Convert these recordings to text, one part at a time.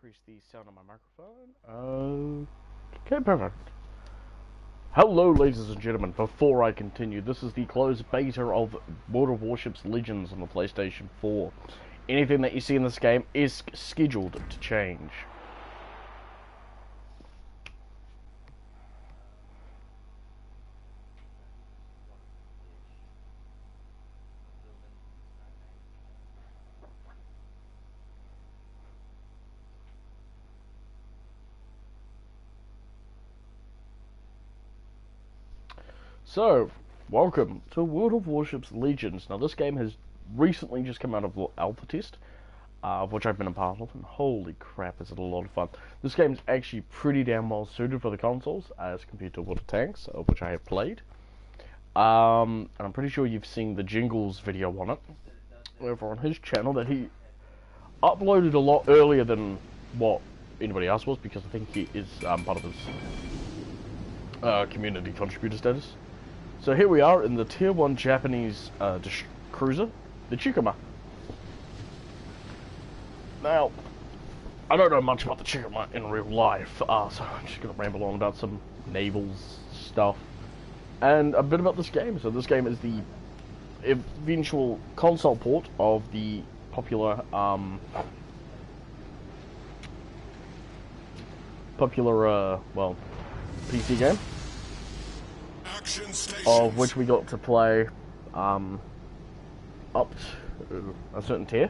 increase the sound on my microphone. Okay, perfect. Hello, ladies and gentlemen. Before I continue, this is the closed beta of World of Warships Legions on the PlayStation 4. Anything that you see in this game is scheduled to change. So, welcome to World of Warships Legions. Now, this game has recently just come out of alpha test, of which I've been a part of, and holy crap, is it a lot of fun. This game's actually pretty damn well suited for the consoles, as compared to World of Tanks, of which I have played. And I'm pretty sure you've seen the Jingles video on it, over on his channel, that he uploaded a lot earlier than what anybody else was, because I think he is part of his community contributor status. So here we are in the Tier 1 Japanese cruiser, the Chikama. Now, I don't know much about the Chikama in real life, so I'm just going to ramble on about some naval stuff, and a bit about this game. So this game is the eventual console port of the popular, well, PC game, of which we got to play up to a certain tier,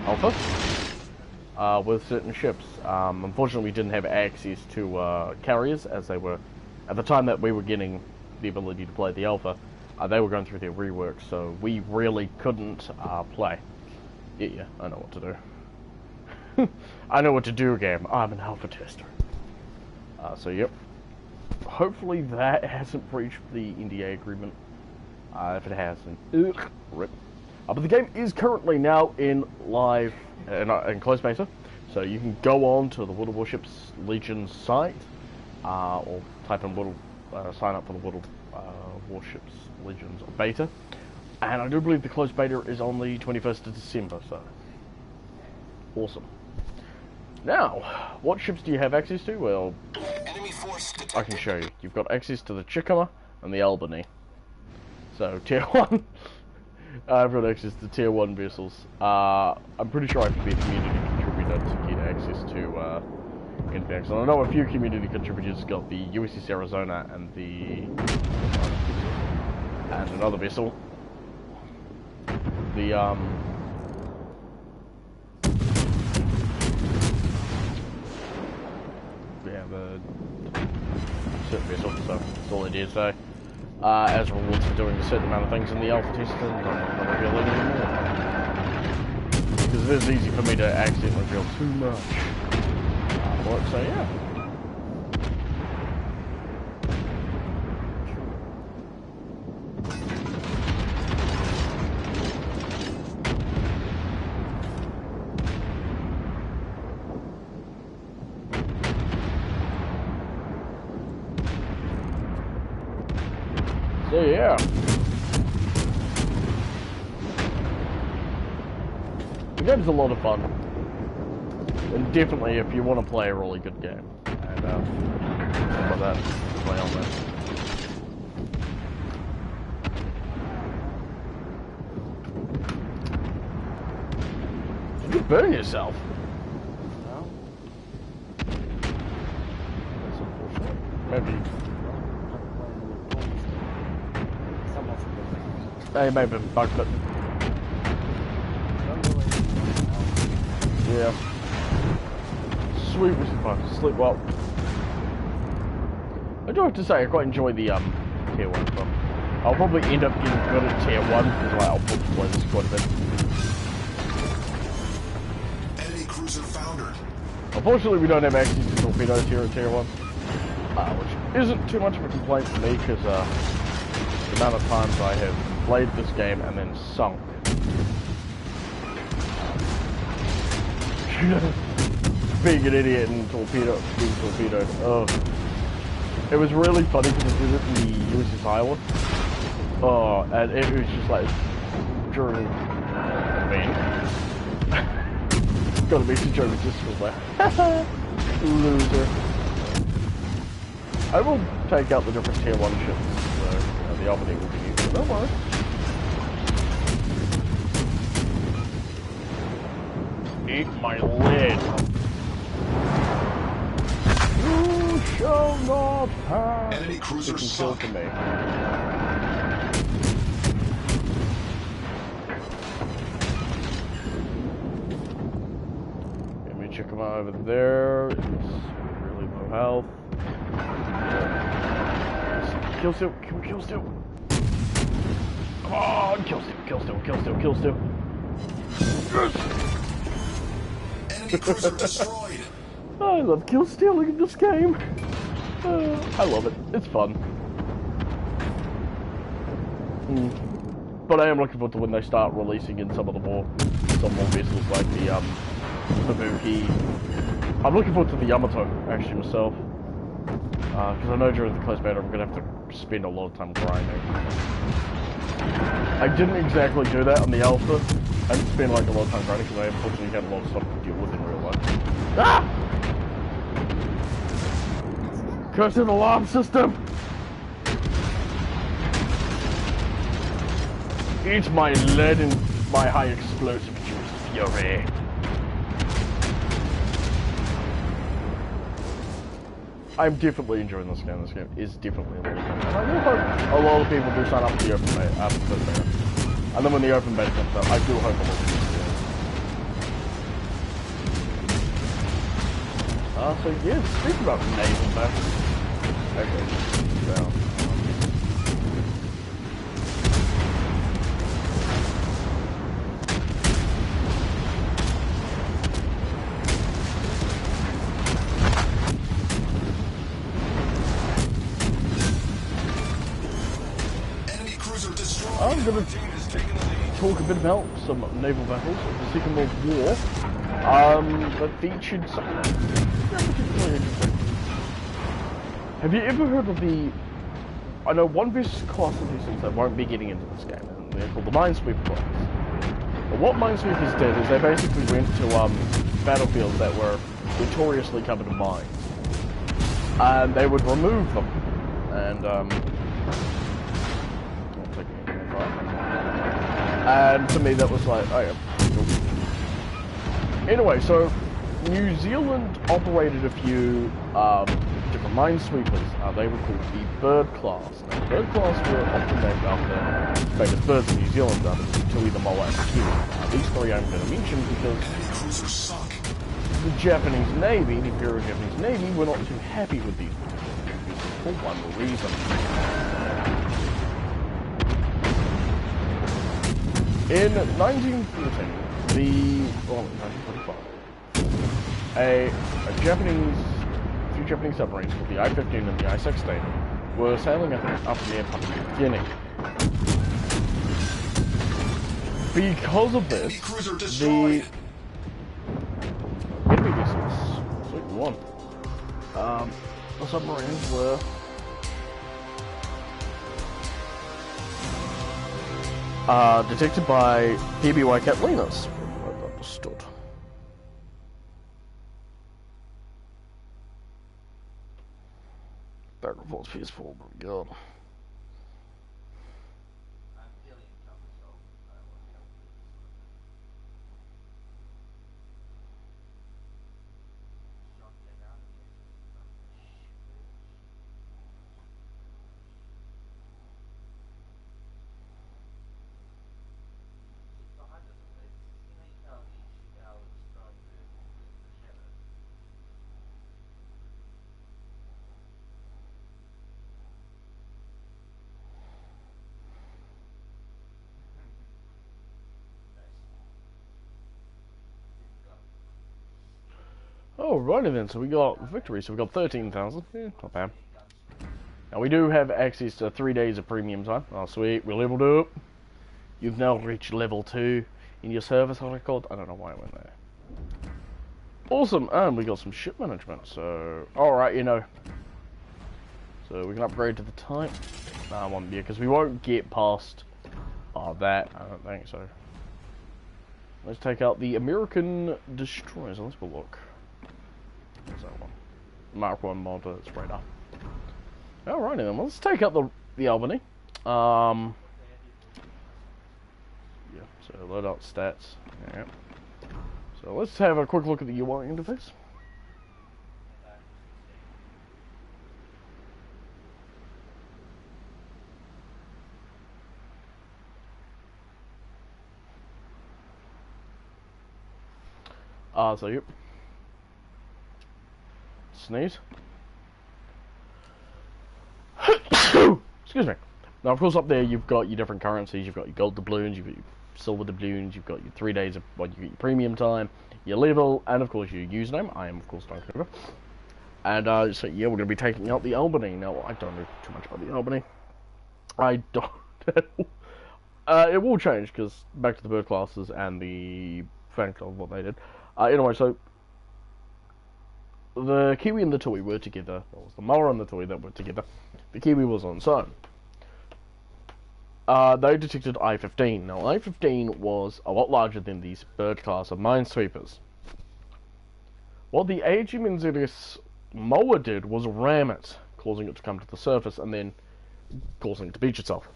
Alpha, with certain ships. Unfortunately, we didn't have access to carriers, as they were, at the time that we were getting the ability to play the Alpha, they were going through their rework, so we really couldn't play. Yeah, I know what to do. I know what to do, game. I'm an alpha tester. So, yep. Hopefully that hasn't breached the NDA agreement. If it has, then rip. But the game is currently now in live, in closed beta. So you can go on to the World of Warships Legions site, or type in sign up for the World of Warships Legions beta. And I do believe the closed beta is on the 21st of December, so awesome. Now, what ships do you have access to? Well, I can show you. You've got access to the Chikama and the Albany. So, Tier 1. I've got access to Tier 1 vessels. I'm pretty sure I have to be a community contributor to get access to Infax. And I know a few community contributors got the USS Arizona and another vessel. The, the certain vessel, so that's all I did say. As rewards for doing a certain amount of things in the alpha test, I'm not revealing anymore. Because it is easy for me to accidentally reveal too much. So yeah. So yeah, the game's a lot of fun, and definitely if you want to play a really good game, and stuff like that, play on that. Did you burn yourself? No. That's unfortunate. Maybe. They may have been bugged, but yeah. Sweet, we should fun. Sleep well. I do have to say, I quite enjoy the Tier 1 stuff. I'll probably end up getting good at Tier 1 because I'll probably play this quite a bit. Enemy cruiser foundered. Unfortunately, we don't have access to torpedoes here at Tier 1, which isn't too much of a complaint for me because the amount of times I have played this game and then sunk. Being an idiot and being torpedoed. Oh. It was really funny because I did it in the USS Iowa. Oh, and it was just like during the event. got a message over Discord there. Loser. I will take out the different tier 1 ships, so the opening will be useful. Don't worry. Eat my lid. You shall not have enemy cruiser kill for me. Let me check him out over there. It's really low health. Kill still, kill still. Come on, kill still, kill still, kill still, kill still. Yes! Enemy cruiser destroyed. I love kill stealing in this game. I love it. It's fun. But I am looking forward to when they start releasing in some more vessels like the Buki. I'm looking forward to the Yamato actually myself. Because I know during the close beta I'm gonna have to spend a lot of time grinding. I didn't exactly do that on the alpha. I didn't spend like a lot of time grinding because I unfortunately had a lot of stuff to deal with in real life. Ah! Cursed alarm system! Eat my lead and my high explosive juice fury. I'm definitely enjoying this game. This game is definitely a lot of fun. And I do hope a lot of people do sign up for the open beta after the beta. And then when the open beta comes out, I do hope a lot of people do. So yeah, speak about naval battles. Okay, down. Enemy cruiser destroyed. I'm gonna talk a bit about some naval battles of the Second World War. That featured something particularly interesting. Have you ever heard of the... I know one class of vessels that won't be getting into this game, and they're called the Minesweeper class. But what Minesweepers did is they basically went to battlefields that were notoriously covered in mines. And they would remove them. And, and to me that was like, oh yeah. Anyway, so New Zealand operated a few different minesweepers. They were called the Bird class. Now, the Bird class were often named after famous birds in New Zealand, the Tui, the Moa, and the Kiwi. These three I'm going to mention because the Japanese Navy, the Imperial Japanese Navy, were not too happy with these for one reason. In 1914, well, 1945, a few Japanese submarines called the I-15 and the I-16 were sailing up near Papua New Guinea. Because of this, the enemy vessels, sweet one, the submarines were detected by PBY Catalinas, from what I've understood. Back reports PS4, oh my god. Alrighty then, so we got victory, so we got 13,000, yeah, not bad. Now we do have access to 3 days of premium time, oh sweet, we're leveled up. You've now reached level 2 in your service record, I don't know why I went there. Awesome, and we got some ship management, so, alright, you know. So we can upgrade to the type, because we won't get past that, I don't think so. let's take out the American destroyers. Let's have a look. What's that one? Mark 1 mod, it's radar. Alrighty then, well, let's take out the Albany. Yeah, so load out stats. Yeah. So let's have a quick look at the UI interface. So yep. Sneeze. Excuse me. Now, of course, up there you've got your different currencies. You've got your gold doubloons, you've got your silver doubloons, you've got your 3 days of you get your premium time, your level, and of course your username. I am, of course, Duncannuva. And so yeah, we're going to be taking out the Albany. Now, I don't know too much about the Albany. I don't. It will change because back to the bird classes and the fact of what they did. Anyway, so the Kiwi and the Tui were together. It was the Moa and the Tui that were together. The Kiwi was on its own. They detected I-15. Now, I-15 was a lot larger than these bird class of minesweepers. What the AGM-NZS Moa did was ram it, causing it to come to the surface and then causing it to beach itself.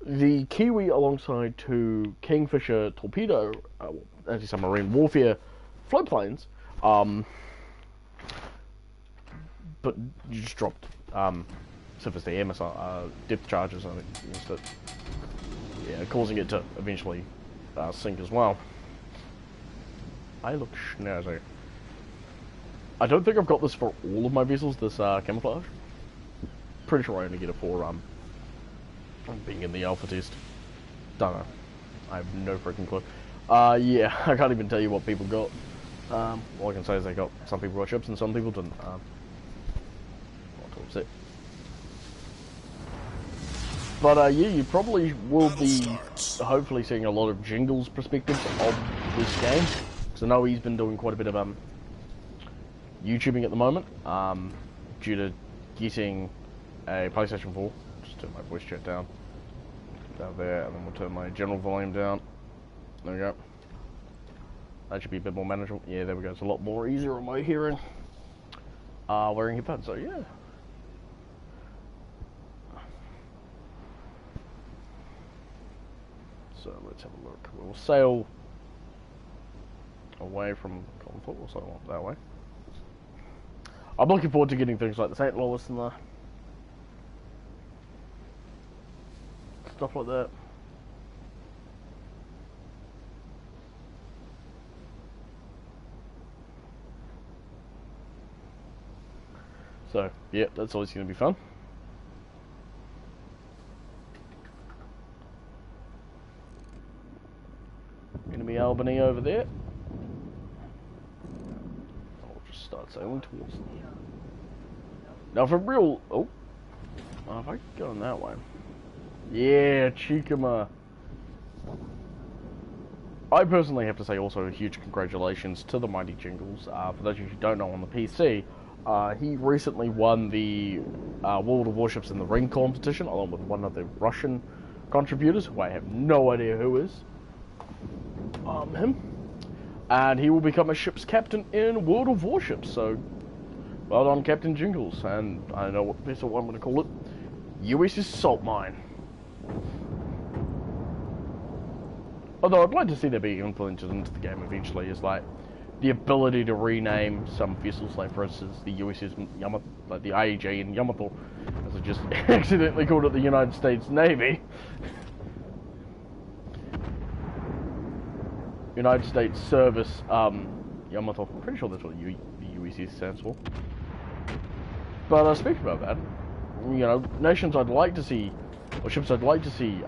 The Kiwi, alongside two Kingfisher torpedo anti-submarine warfare floatplanes, but you just dropped surface to air missile depth charges on it instead. Yeah, causing it to eventually sink as well. I look snazzy. I don't think I've got this for all of my vessels, this camouflage. Pretty sure I only get it for being in the alpha test. Don't know. I have no freaking clue. Yeah, I can't even tell you what people got. All I can say is they got, some people got ships and some people didn't. Not too upset. But yeah, you probably will be hopefully seeing a lot of Jingle's perspective of this game. Because I know he's been doing quite a bit of YouTubing at the moment, due to getting a PlayStation 4. Just turn my voice chat down there, and then we'll turn my general volume down. There we go. That should be a bit more manageable. Yeah, there we go. It's a lot more easier on my hearing. Wearing headphones, so yeah. So let's have a look. We'll sail away from conflict. We'll sail that way. I'm looking forward to getting things like the St. Louis and the stuff like that. So, yeah, that's always going to be fun. Enemy Albany over there. I'll just start sailing towards them. Now, for real... Oh. If I go on that way. Yeah, Chikama. I personally have to say also a huge congratulations to the Mighty Jingles. For those of you who don't know, on the PC, he recently won the World of Warships in the Ring competition, along with one of the Russian contributors, who I have no idea who is. Him. And he will become a ship's captain in World of Warships, so well done, Captain Jingles. And I don't know what vessel I'm going to call it. USS Salt Mine. Although I'd like to see that be implemented into the game eventually, is like the ability to rename some vessels, like for instance the USS Yamato, like the IAJ in Yamato, as I just accidentally called it the United States Navy. United States Service, Yamato. I'm pretty sure that's what the USS stands for. But speaking about that, you know, nations I'd like to see, or ships I'd like to see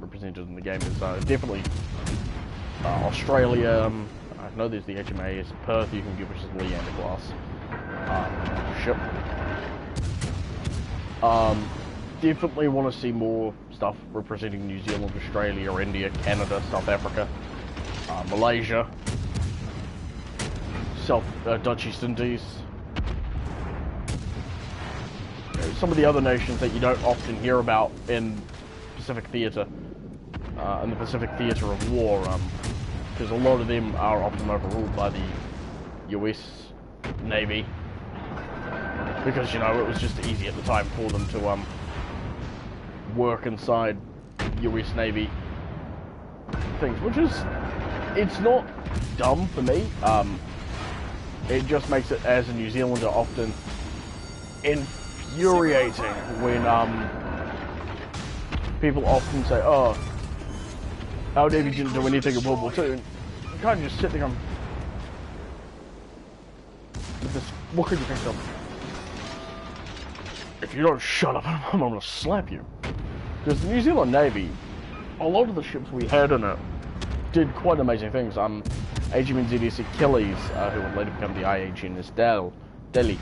represented in the game is definitely Australia. I know there's the HMAS Perth you can get, which is Legands class ship. Definitely want to see more stuff representing New Zealand, Australia, India, Canada, South Africa, Malaysia, Dutch East Indies. Some of the other nations that you don't often hear about in Pacific Theatre, in the Pacific Theatre of War. because a lot of them are often overruled by the US Navy, because, you know, it was just easy at the time for them to work inside US Navy things, which is, it's not dumb for me. It just makes it, as a New Zealander, often infuriating when people often say, oh, our Navy didn't do anything in World War II. And you can't just sit there and with this look at your face up. If you don't shut up, I'm gonna slap you. Because the New Zealand Navy, a lot of the ships we had in it did quite amazing things. HMNZS Achilles, who would later become the IHMS Delhi,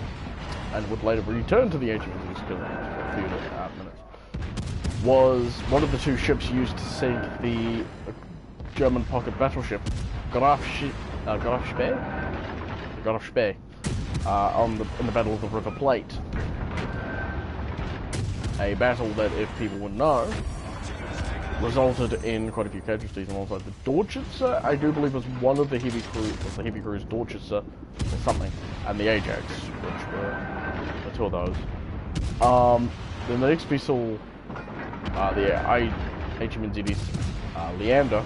and would later return to the HMNZS Achilles for a few minutes, was one of the two ships used to sink the German pocket battleship Graf Spee in the Battle of the River Plate. A battle that, if people would know, resulted in quite a few casualties alongside the Dorchester, I do believe was one of the heavy crews, Dorchester or something, and the Ajax, which were the two of those. Then the next vessel, the HMNZS Leander,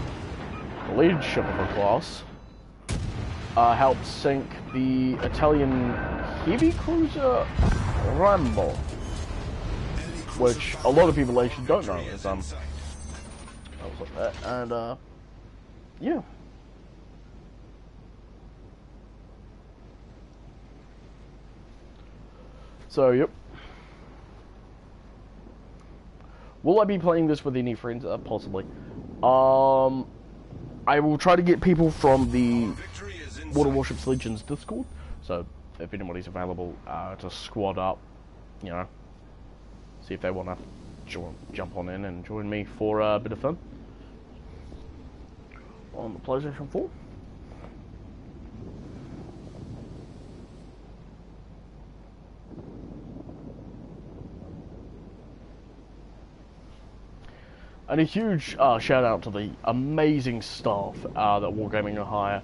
the lead ship of her class, helped sink the Italian heavy cruiser Rambo, which a lot of people actually don't know is like that, and yeah. So yep. Will I be playing this with any friends? Possibly. I will try to get people from the Water Warships Legends Discord. So if anybody's available to squad up, you know, see if they want to jump on in and join me for a bit of fun on the PlayStation 4. And a huge shout out to the amazing staff that Wargaming hire.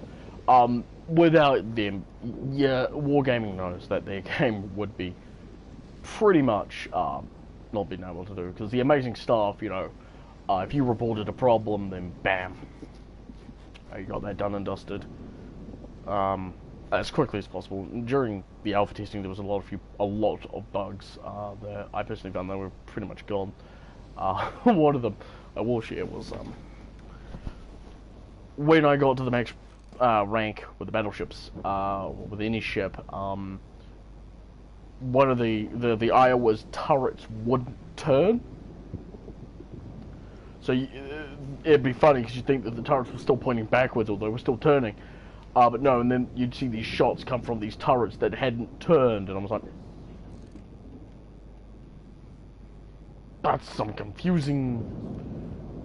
Without them, yeah, Wargaming knows that their game would be pretty much not being able to do, because the amazing staff, you know, if you reported a problem, then bam, you got that done and dusted as quickly as possible. During the alpha testing, there was a lot of bugs that I personally found that were pretty much gone. One of them, a Warship, was when I got to the max rank with the battleships, with any ship, one of the Iowa's turrets wouldn't turn. So it'd be funny because you'd think that the turrets were still pointing backwards or they were still turning, but no. And then you'd see these shots come from these turrets that hadn't turned, and I was like, that's some confusing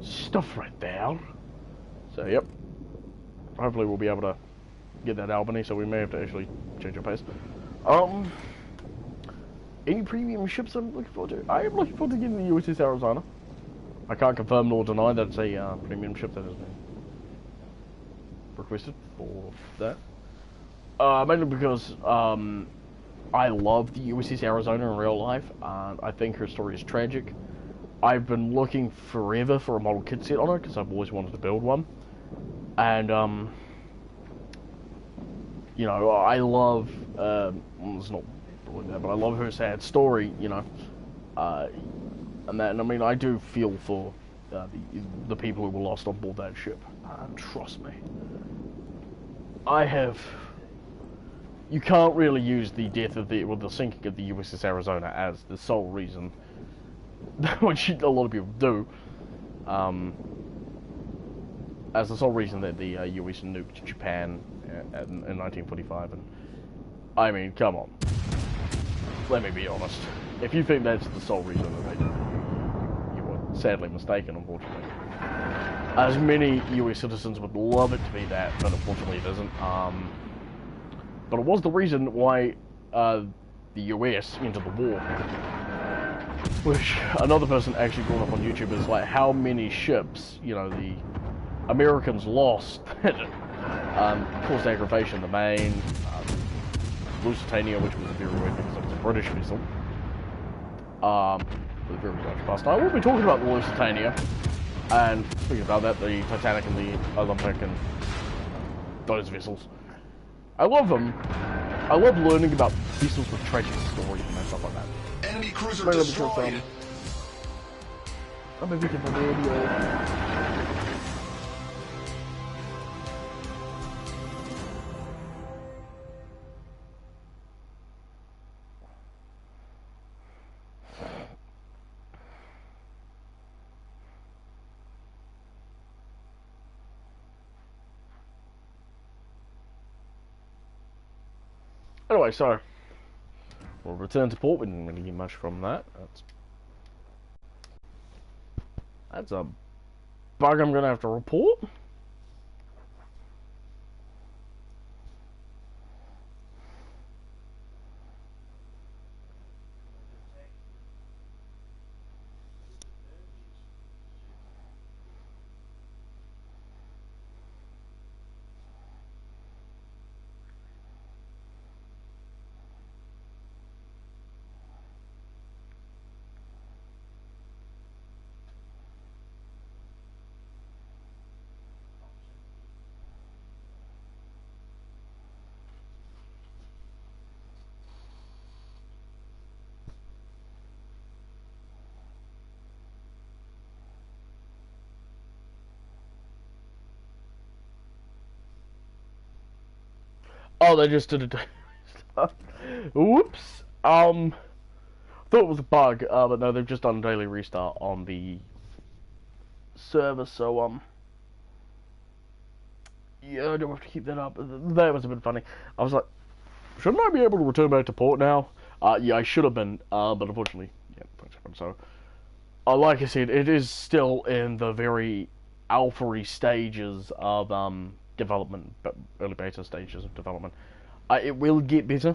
stuff right there. So yep, hopefully we'll be able to get that Albany, so we may have to actually change our pace. Any premium ships I'm looking forward to? I am looking forward to getting the USS Arizona. I can't confirm nor deny that it's a premium ship that has been requested for that. Mainly because I love the USS Arizona in real life, and I think her story is tragic. I've been looking forever for a model kit set on her because I've always wanted to build one, and you know, I love well, it's not really that, but I love her sad story, you know, and that, and I mean, I do feel for the people who were lost on board that ship. Trust me, you can't really use the death of the sinking of the USS Arizona as the sole reason, which a lot of people do, as the sole reason that the US nuked Japan in 1945. And I mean, come on, let me be honest. If you think that's the sole reason that they did, you were sadly mistaken, unfortunately. As many US citizens would love it to be that, but unfortunately it isn't. But it was the reason why the US entered the war. Which another person actually brought up on YouTube is like how many ships, you know, the Americans lost. Caused aggravation in the main. Lusitania, which was a very weird because it was a British vessel. With a very large bust. I will be talking about the Lusitania. And speaking about that, the Titanic and the Olympic and those vessels. I love them. I love learning about vessels with tragic stories and stuff like that. Enemy cruiser destroyed. I'm a victim of the radio. Anyway, so we'll return to port. We didn't really get much from that. That's a bug I'm gonna have to report. Oh, they just did a daily restart. Whoops. Thought it was a bug, but no, they've just done a daily restart on the server, so, yeah, I don't have to keep that up. That was a bit funny. I was like, shouldn't I be able to return back to port now? Yeah, I should have been, but unfortunately, yeah, things happened, so. Like I said, it is still in the very alpha-y stages of, development, but early beta stages of development. It will get better,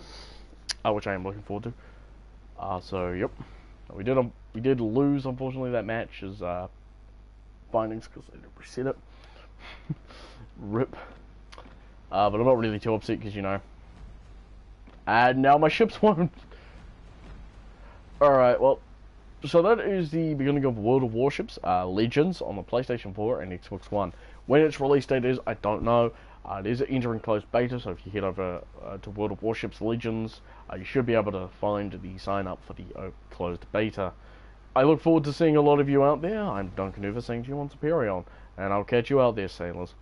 which I am looking forward to. So yep, we did lose, unfortunately, that match as findings because they didn't reset it. Rip. But I'm not really too upset because, you know, and now my ships won't. All right, well. So that is the beginning of World of Warships, Legions on the PlayStation 4 and Xbox One. When its release date is, I don't know. It is entering closed beta, so if you head over to World of Warships Legions, you should be able to find the sign up for the closed beta. I look forward to seeing a lot of you out there. I'm Duncannuva saying to you on Superion, and I'll catch you out there, sailors.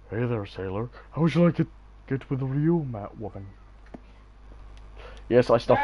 Hey there, sailor. How would you like to get with a real mat woman? Yes, I stopped.